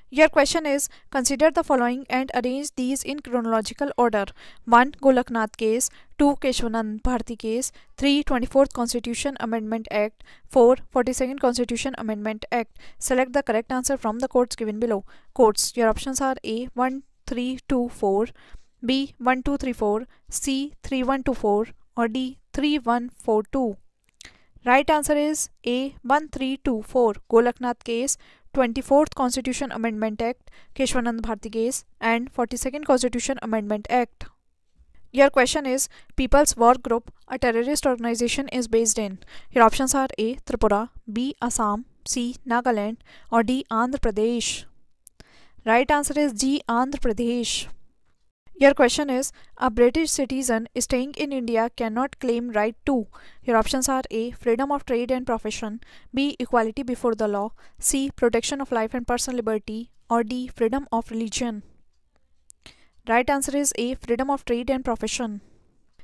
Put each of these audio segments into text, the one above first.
Your question is, consider the following and arrange these in chronological order. 1. Golaknath case. 2. Keshwanand Bharti case. 3. 24th Constitution Amendment Act. 4. 42nd Constitution Amendment Act. Select the correct answer from the quotes given below. Quotes. Your options are A. 1, 3, 2, 4. B. 1, 2, 3, 4. C. 3, 1, 2, 4. Or D. 3, 1, 4, 2. Right answer is A. 1, 3, 2, 4. Golaknath case, 24th Constitution Amendment Act, Keshwanand Bharti case, and 42nd Constitution Amendment Act. Your question is, People's War Group, a terrorist organization, is based in. Your options are A. Tripura, B. Assam, C. Nagaland, or D. Andhra Pradesh. Right answer is G. Andhra Pradesh. Your question is, a British citizen staying in India cannot claim right to. Your options are A. Freedom of trade and profession, B. Equality before the law, C. Protection of life and personal liberty, or D. Freedom of religion. Right answer is A. Freedom of trade and profession.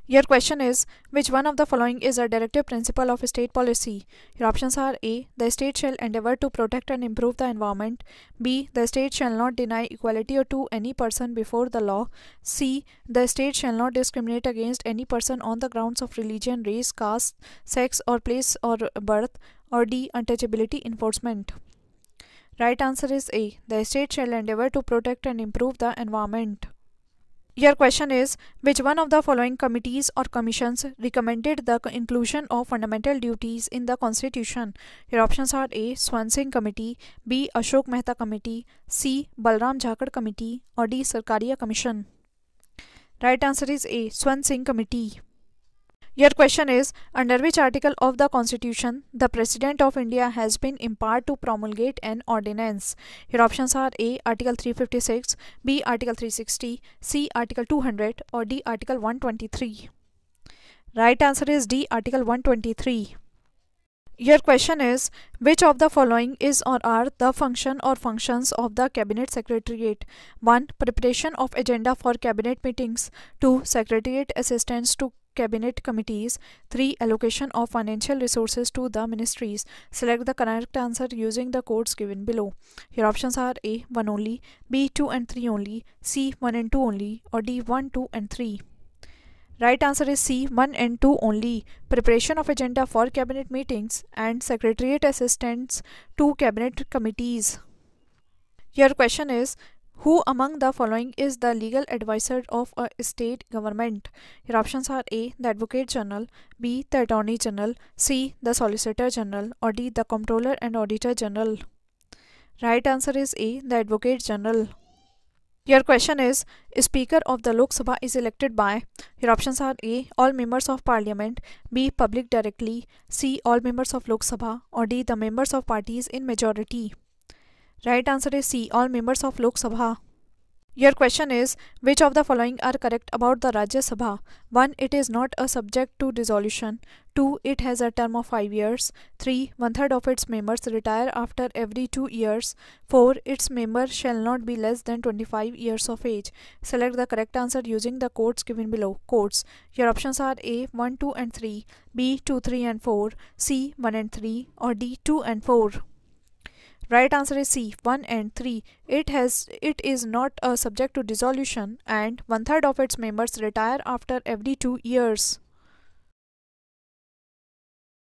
Your question is, which one of the following is a directive principle of state policy? Your options are A. The state shall endeavor to protect and improve the environment. B. The state shall not deny equality to any person before the law. C. The state shall not discriminate against any person on the grounds of religion, race, caste, sex, or place or birth. Or D. Untouchability enforcement. Right answer is A. The state shall endeavor to protect and improve the environment. Your question is, which one of the following committees or commissions recommended the inclusion of fundamental duties in the Constitution? Your options are A. Swan Singh Committee, B. Ashok Mehta Committee, C. Balram Jhakar Committee, or D. Sarkaria Commission. Right answer is A. Swan Singh Committee. Your question is, under which article of the Constitution the President of India has been empowered to promulgate an ordinance? Your options are A. Article 356, B. Article 360, C. Article 200, or D. Article 123. Right answer is D. Article 123. Your question is, which of the following is or are the function or functions of the Cabinet Secretariat? 1. Preparation of agenda for Cabinet meetings. 2. Secretariat assistance to Cabinet committees. 3. Allocation of financial resources to the ministries. Select the correct answer using the codes given below. Your options are A. 1 only, B. 2 and 3 only, C. 1 and 2 only, or D. 1, 2 and 3. Right answer is C. 1 and 2 only. Preparation of agenda for cabinet meetings and secretariat assistance to cabinet committees. Your question is, who among the following is the legal advisor of a state government? Your options are A. The Advocate General, B. The Attorney General, C. The Solicitor General, or D. The Comptroller and Auditor General. Right answer is A. The Advocate General. Your question is, Speaker of the Lok Sabha is elected by. Your options are A. All members of Parliament, B. Public directly, C. All members of Lok Sabha, or D. The members of parties in majority. Right answer is C. All members of Lok Sabha. Your question is, which of the following are correct about the Rajya Sabha? 1. It is not a subject to dissolution. 2. It has a term of 5 years. 3. 1/3 of its members retire after every 2 years. 4. Its member shall not be less than 25 years of age. Select the correct answer using the codes given below. Codes. Your options are A. 1, 2 and 3, B. 2, 3 and 4, C. 1 and 3, or D. 2 and 4. Right answer is C. 1 and 3. It is not a subject to dissolution and 1/3 of its members retire after every 2 years.